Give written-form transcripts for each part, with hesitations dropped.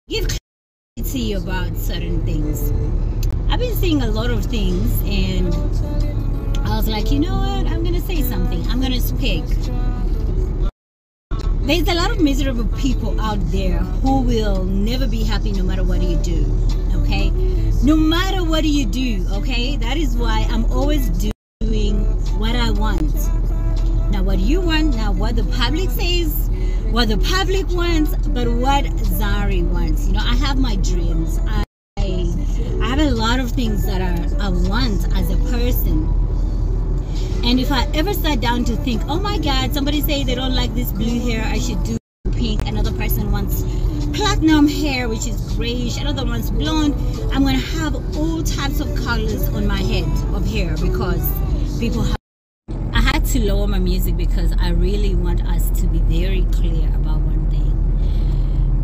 give clarity about certain things. I've been seeing a lot of things, and I was like, you know what, I'm gonna say something, I'm gonna speak. There's a lot of miserable people out there who will never be happy no matter what you do, okay? No matter what you do, okay? That is why I'm always doing what I want. Not what you want, not what the public says, what the public wants, but what Zari wants. You know, I have my dreams. I have a lot of things that I want as a person. And if I ever sat down to think, oh my God, somebody say they don't like this blue hair, I should do pink. Another person wants platinum hair, which is grayish. Another one's blonde. I'm going to have all types of colors on my head of hair because people have. I had to lower my music because I really want us to be very clear about one thing.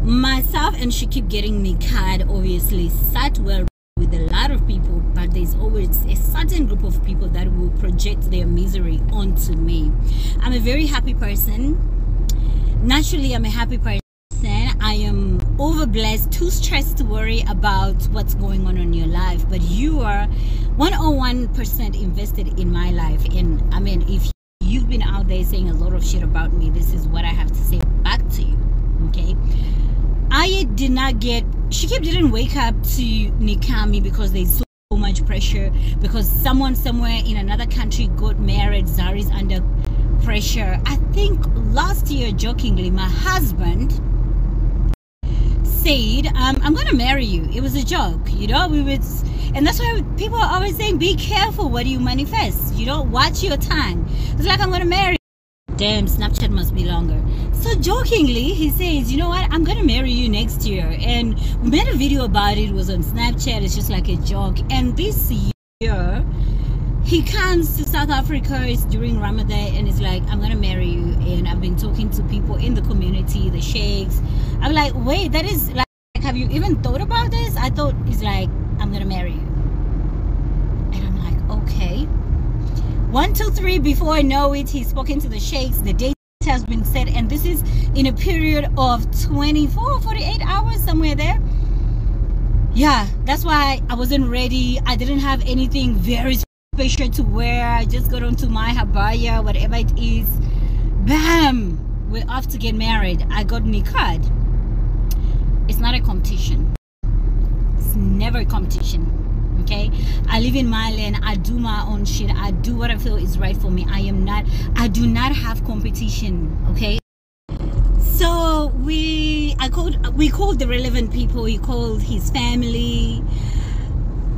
Myself and SHAKIB getting nikad obviously sat well with a lot of people, but there's always a certain group of people that will project their misery onto me. I'm a very happy person. Naturally, I'm a happy person. I am overblessed, too stressed to worry about what's going on in your life, but you are 101% invested in my life. And I mean, if you've been out there saying a lot of shit about me, this is what I have to say back to you, okay? I did not get, SHAKIB didn't wake up to nikah me because there's so much pressure, because someone somewhere in another country got married. Zari's under pressure. I think last year, jokingly, my husband said, I'm gonna marry you. It was a joke, you know. We would, and that's why people are always saying, be careful what you manifest, you know, watch your tongue. It's like, I'm gonna marry you. Damn, Snapchat must be longer. So jokingly, he says, you know what, I'm gonna marry you next year. And we made a video about it. It was on Snapchat. It's just like a joke. And this year he comes to South Africa. It's during Ramadan, and it's like, I'm gonna marry you. And I've been talking to people in the community, the sheikhs. I'm like, wait, that is like, have you even thought about this? I thought it's like, I'm gonna marry you. And I'm like, okay. 1, 2, 3, before I know it, he's spoken to the sheikhs. The date has been set, and this is in a period of 24 48 hours, somewhere there. Yeah, that's why I wasn't ready. I didn't have anything very special to wear. I just got onto my habaya, whatever it is. Bam, we're off to get married. I got nikad. It's not a competition. It's never a competition. Okay, I live in my lane. I do my own shit. I do what I feel is right for me. I do not have competition. Okay, so we called the relevant people. He called his family.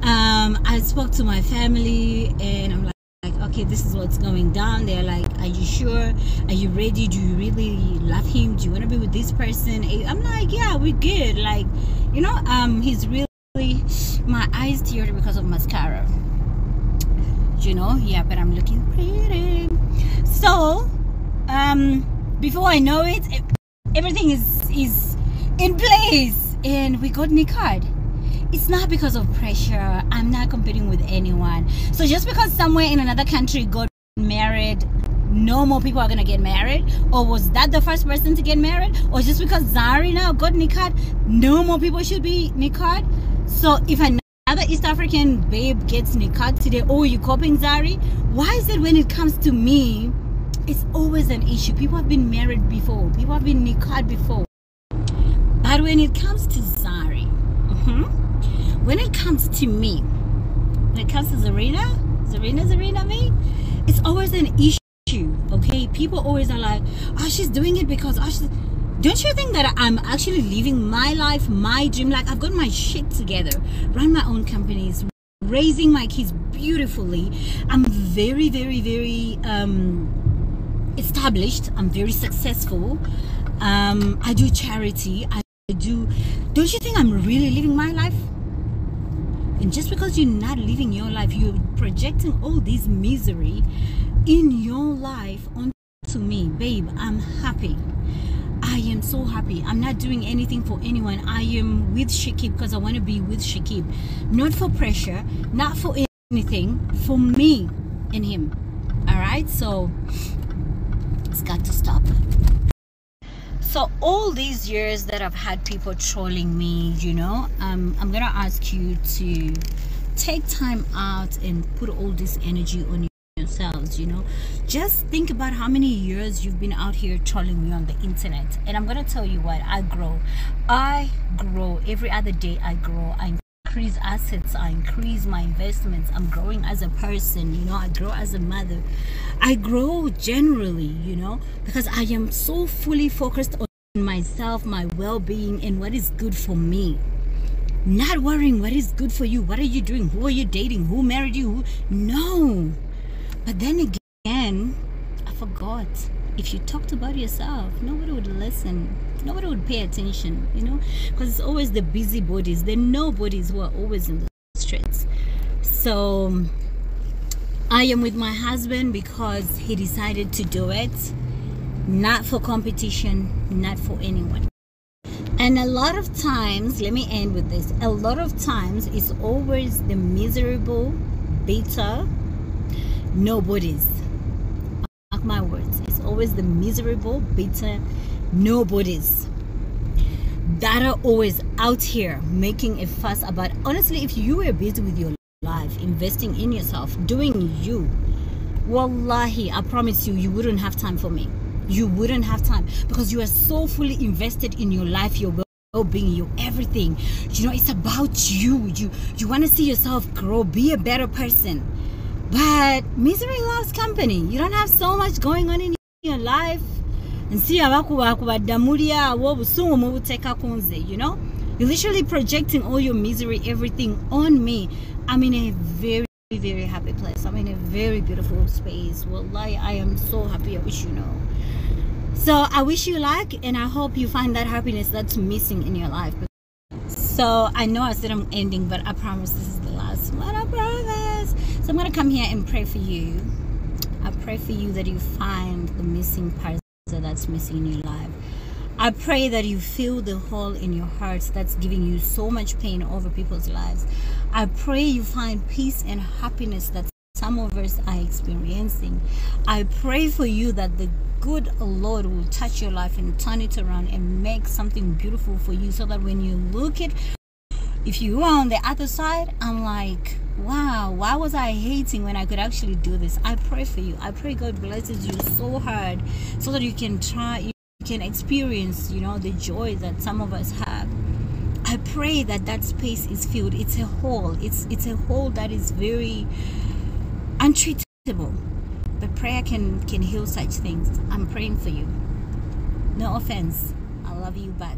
I spoke to my family, and I'm like, okay, this is what's going down. They're like, are you sure? Are you ready? Do you really love him? Do you want to be with this person? I'm like, yeah, we're good. Like, you know, he's really, my eyes teared because of mascara, you know. Yeah, but I'm looking pretty. So before I know it, everything is in place, and we got nikad. It's not because of pressure. I'm not competing with anyone. So just because somewhere in another country got married, no more people are gonna get married? Or was that the first person to get married? Or just because Zari now got nikad, no more people should be nikad? So if another East African babe gets nikad today, oh, you copying Zari? Why is it when it comes to me, it's always an issue? People have been married before. People have been nikad before. But when it comes to Zari, when it comes to me, when it comes to Zarina me, it's always an issue, okay? People always are like, oh, she's doing it because, oh, she's... Don't you think that I'm actually living my life, my dream? Like, I've got my shit together, run my own companies, raising my kids beautifully. I'm very, very, very established. I'm very successful. I do charity. Don't you think I'm really living my life? And just because you're not living your life, you're projecting all this misery in your life onto me. Babe, I'm happy. I am so happy. I'm not doing anything for anyone. I am with SHAKIB because I want to be with SHAKIB. Not for pressure, not for anything, for me and him. Alright, so it's got to stop. So all these years that I've had people trolling me, you know, I'm gonna ask you to take time out and put all this energy on yourselves. You know, just think about how many years you've been out here trolling me on the internet. And I'm gonna tell you what, I grow every other day. I grow, I increase assets, I increase my investments, I'm growing as a person, you know, I grow as a mother, I grow generally, you know, because I am so fully focused on myself, my well-being, and what is good for me. Not worrying what is good for you. What are you doing? Who are you dating? Who married you? No. But then again, I forgot. If you talked about yourself, nobody would listen. Nobody would pay attention, you know, because it's always the busybodies, the nobodies who are always in the streets. So I am with my husband because he decided to do it, not for competition, not for anyone. And a lot of times, let me end with this, a lot of times it's always the miserable, bitter nobodies. Mark my words, it's always the miserable, bitter nobodies that are always out here making a fuss about. Honestly, if you were busy with your life, investing in yourself, doing you, wallahi, I promise you, you wouldn't have time for me. You wouldn't have time, because you are so fully invested in your life, your well-being, your everything. You know, it's about you. You want to see yourself grow, be a better person. But misery loves company. You don't have so much going on in your life. And see, you know, you're literally projecting all your misery, everything on me. I'm in a very, very happy place. I'm in a very beautiful space. Wallahi, I am so happy. I wish you know. So I wish you luck, and I hope you find that happiness that's missing in your life. So I know I said I'm ending, but I promise this is the last one. I promise. So I'm gonna come here and pray for you. I pray for you that you find the missing parts that's missing in your life. I pray that you feel the hole in your heart that's giving you so much pain over people's lives. I pray you find peace and happiness that some of us are experiencing. I pray for you that the good Lord will touch your life and turn it around and make something beautiful for you, so that when you look at, if you are on the other side, I'm like, wow, why was I hating when I could actually do this? I pray for you. I pray God blesses you so hard, so that you can try, you can experience, you know, the joy that some of us have. I pray that that space is filled. It's a hole. It's a hole that is very untreatable. But prayer can heal such things. I'm praying for you. No offense. I love you back.